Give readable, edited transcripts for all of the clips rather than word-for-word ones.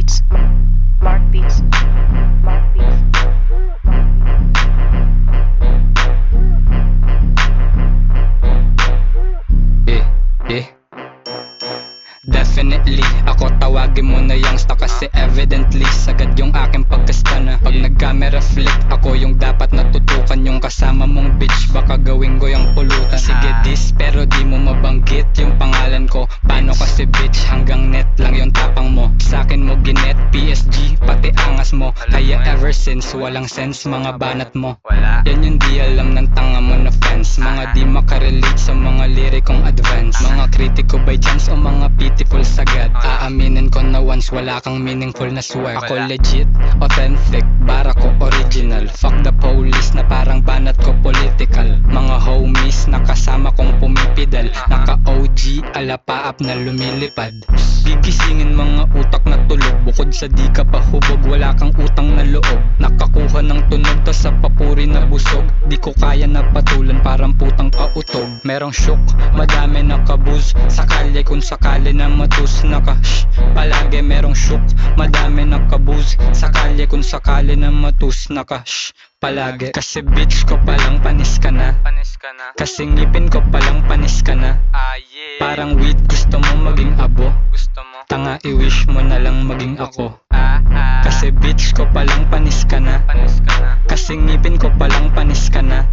Beats. Mark Beats. Mark Beats. Yeah. Definitely, ako tawagin mo na youngsta kasi evidently sagad yung aking pagkasta na pag nag-camera flick, ako yung dapat natutukan. Yung kasama mong bitch, baka gawin ko yung pulutan. Sige dis, pero di mo mabanggit yung pangalan ko. Paano kasi bitch, hanggang net lang yung tapang mo. Sa'kin mo ginet, PSG, pati angas mo. Kaya ever since, walang sense mga banat mo. Yan yung di alam ng tanga mo na fans. Mga di makarelate sa mga lirikong advance. Mga kritiko by chance o mga pitiful sagad. Aaminin ko na once wala kang meaningful na swag. Ako legit, authentic, bara ko original. Fuck the police na parang banat ko political. Mga homies na kasama kong pumipidal. Naka OG, alapaap na lumilipad. Gigisingin mga utak na tulog. Bukod sa di ka pa hubog, wala kang utang na loob. Nakakuha ng tunog tas sa papuri na busog. Di ko kaya na patulan parang putang pautog. Merong shook, madami nakabuz. Sakali kung sakali na matus palagi merong shook, madami nakabuz. Sakali kung sakali na matus palagi. Kasi bitch ko palang panis ka na. Kasi ngipin ko palang panis ka na. Parang weed gusto mo maging abo. Tanga i-wish mo na lang maging ako. Kasi bitch ko palang panis ka na. Kasi ngipin ko palang panis ka na.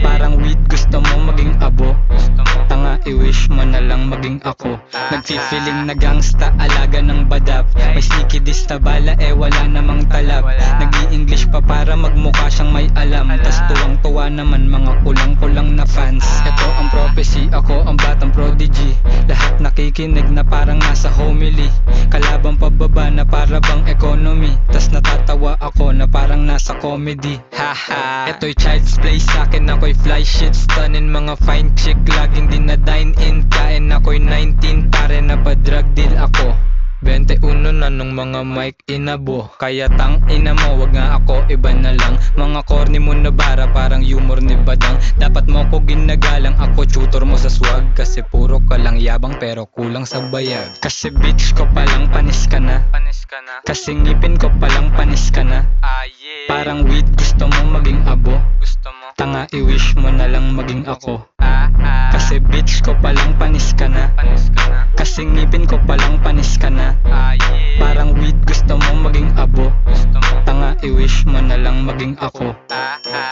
Parang weed gusto mo maging abo. Tanga i-wish mo na lang maging ako. Nagfi-feeling na gangsta, alaga ng badap. May sneaky diss na bala wala namang talab. Nag-i-English pa para magmukha siyang may alam. Tas tuwang-tuwa naman mga kulang-kulang na fans. Ito ang prophecy, ako ang batang prodigy. Lahat nakikinig na parang nasa homily. Kalabang pababa na para bang economy. Tas natatawa ako na parang nasa comedy. Haha, ito'y child's play sa'kin, ako'y fly shit. Stunning mga fine chick, laging din na dine in. Kain ako'y 19, pare na pa drug deal ako. 21 na nung mga mic inabo. Kaya tang ina mo, wag nga ako, iba na lang. Mga corny mo na bara, parang humor ni Badang. Dapat mo ko ginagalang, ako tutor mo sa swag. Kasi puro ka lang yabang pero kulang sa bayag. Kasi bitch ko palang panis ka na. Kasi ngipin ko palang panis ka na. Parang weed gusto mo maging abo. Tanga i-wish mo na lang maging ako. Kasi bitch ko palang panis ka na. Kasi ngipin ko palang panis ka na. Parang weed gusto mo maging abo. Tanga i-wish mo na lang maging ako.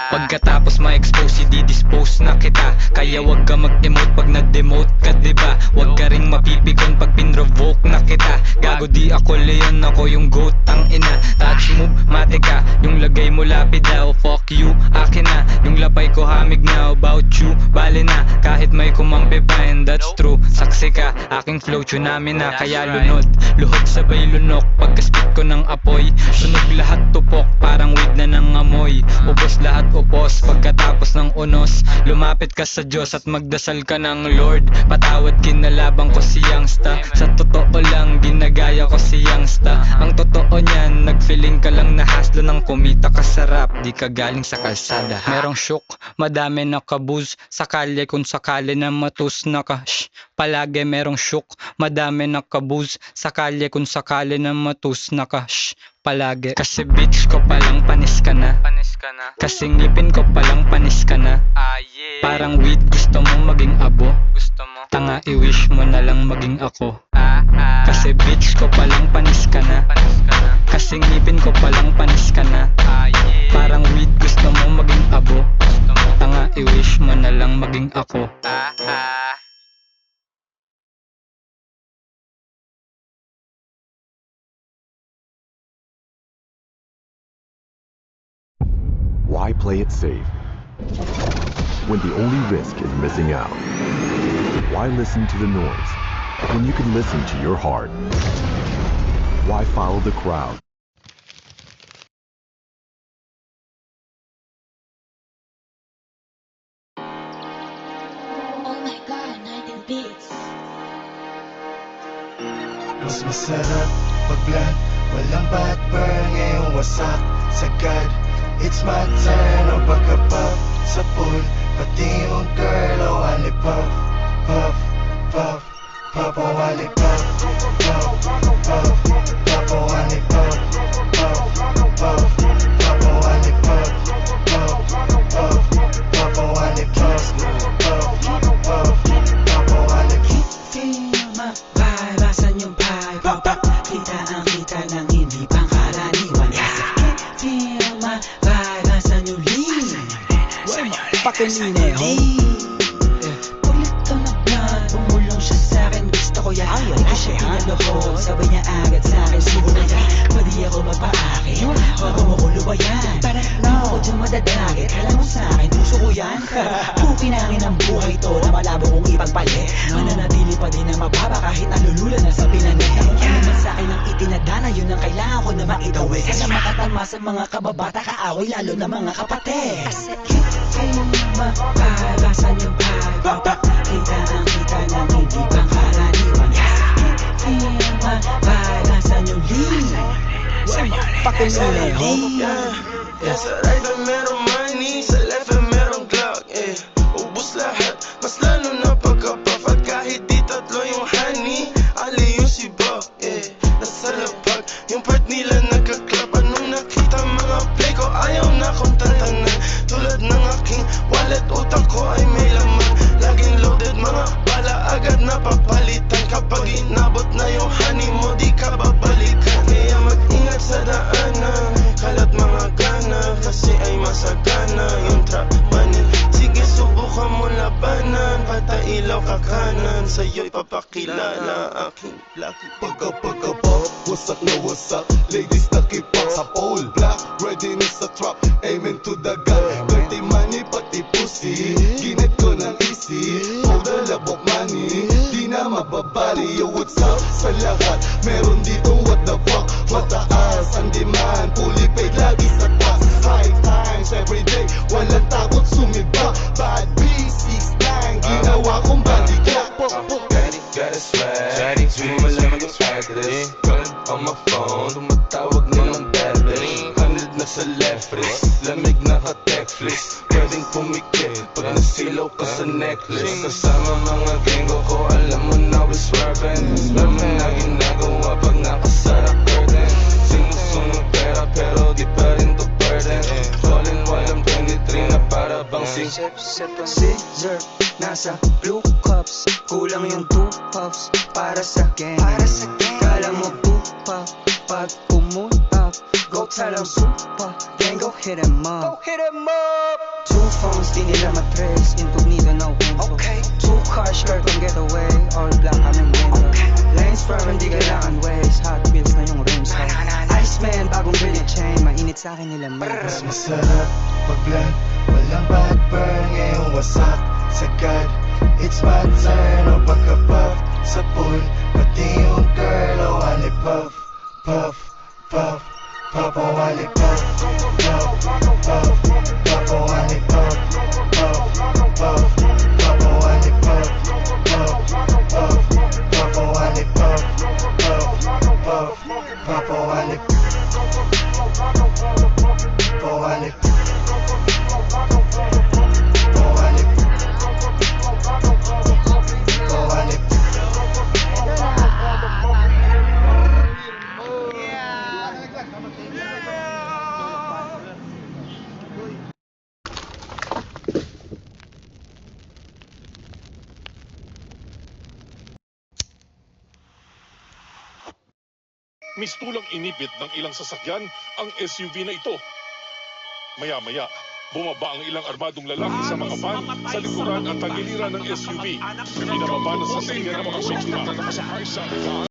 Pagkatapos ma-expose, i-dispose na kita. Kaya wag ka mag-emote pag nag-demote ka, diba? Wag ka ring mapipikon pag pinrovoke na kita. Gago di ako leon, ako yung goat, ang ina. Touch move, mate ka, yung lagay mo lapid daw. Fuck you, akin na, yung lapay ko hamig na. About you, bali na, kahit may kumampi pa, and that's true. Saksi ka, aking flow, tsunami na. Kaya lunod, luhod sabay lunok. Pagkaspit ko ng apoy, sunog lahat tupok. Parang weed na ng amoy. Ubos lahat upos, pagkatapos ng unos. Lumapit ka sa Diyos at magdasal ka ng Lord. Patawad kinalabang ko si youngsta. Sa totoo lang, ginagaya ko si youngsta. Ang totoo niyan, nagfeeling ka lang na haslo ng kumita ka sa rap. Di ka galing sa kalsada. Merong shook, madami nakabuz. Sakali kung sakali na matus palagi merong shook, madami nakabuz. Sakali kung sakali na matus palagi. Kasi bitch ko palang panis ka na. Kasi ngipin ko palang panis ka na. Parang weed gusto mo maging abo. Tanga i-wish mo na lang maging ako. Kasi bitch ko palang panis ka na. Kasi ngipin ko palang panis ka na. Parang weed gusto mo maging abo. Tanga i-wish mo na lang maging ako. Why play it safe when the only risk is missing out? Why listen to the noise when you can listen to your heart? Why follow the crowd? Oh my God, 19 beats. Mas masarap pag-blunt, walang backburn, ngayong wasak sagad. It's my turn, o pagka-puff sa pool, pati yung girl, o wali puff, puff, puff, puff, o wali puff, puff, puff, puff, o wali Pakineho Ulit to na vlog, bumulong siya sa'kin, gusto ko yan. Hindi ko siya pinaloko, sabay niya agad sa'kin. Siguro na yan, pwede ako magpa-akin. Bago mo ko lubayan, di mo ko dyan madadagit. Alam mo sa'kin, puso ko yan. Pukinangin ang buhay to na malabo kong ipagpali. Mananatili pa din na mababa kahit nalulula na sa pinani. Ano man sa'kin ang itinadana, yun ang kailangan ko na maitawid. Sana makatama sa mga kababata, kaaway lalo na mga kapatid. Kayo mapalasan yung pagpapakita ang kita ng hindi pangkaraniwan. Kayo mapalasan yung Pakineho Sa right na merong money, sa left na merong Glock, ubus lahat, mas lalo na pagkapuff. At kahit di tatlo yung honey, ali yung si Bob, nasa lapag, yung part nila nagka-clap. Anong nakita mga play ko, ayaw na kong tantanan. Tulad ng aking wallet, utak ko ay may laman. Laging loaded, mga bala agad na papalitan. Kapag inabot na yung honey mo, di ka babalikan. Kaya mag-ingat sa daanan, kalat mga gana, kasi ay masagana yung trap money. Sige, subukan mo labanan, patailaw ka kanan, sa'yo'y papakilala aking lucky. Pagka-pop, wasak na wasak, ladies nakipak sa pole. Black, readiness sa trap, aiming to the gun. Dirty money, pati pussy, ginit ko ng easy. Powder, labok money, di na mababali. Yo, what's up sa lahat, meron dito what the fuck. Mataas ang demand, fully paid, lagi sa taas. High times, everyday, walang takot sumiba. Bad B69, ginawa kong body clock. Got a swag, di mo malaman yung address. Call on my phone, tumatawag na ng battery. 100 na sa left wrist, lamig na ka-Netflix. Pwedeng pumikit pag nasilaw ka sa necklace. Kasama mga genggo ko, alam mo na we're swerving. Alam mo na ginagawa pag nakasara curtain. Sinusunod pera pero di pa rin to burden. Falling while I'm 23 na para bang Scissor, nasa blue cups, kulang yung 2 puffs para sa gang. Kala mo pupa, pag pumunta, go tell them supa, gang go hit em up. 2 phones, di nila matrace, incognito no info. 2 cars, skirt on getaway, all black kaming window. Lanes firm, hindi kailangan ways, hot wheels na yung rims. Iceman, bagong billy chain, mainit sa'kin nila Mas masarap pag-blend, walang bad burn, ngayong wasak sagad. It's my turn, o pagka-puff sa pool, pati yung girl, o wali puff, puff, puff, puff, o wali puff, puff, puff, puff, o wali puff, puff, puff, puff, o wali puff, puff, puff, puff, o wali puff, puff, puff, puff, o wali Mistulang inipit ng ilang sasakyan ang SUV na ito. Maya-maya, bumaba ang ilang armadong lalaki sa mga van sa likuran at tagiliran ng SUV. Pinababa ng sasakyan ng mga biktima na nakasakay sa van.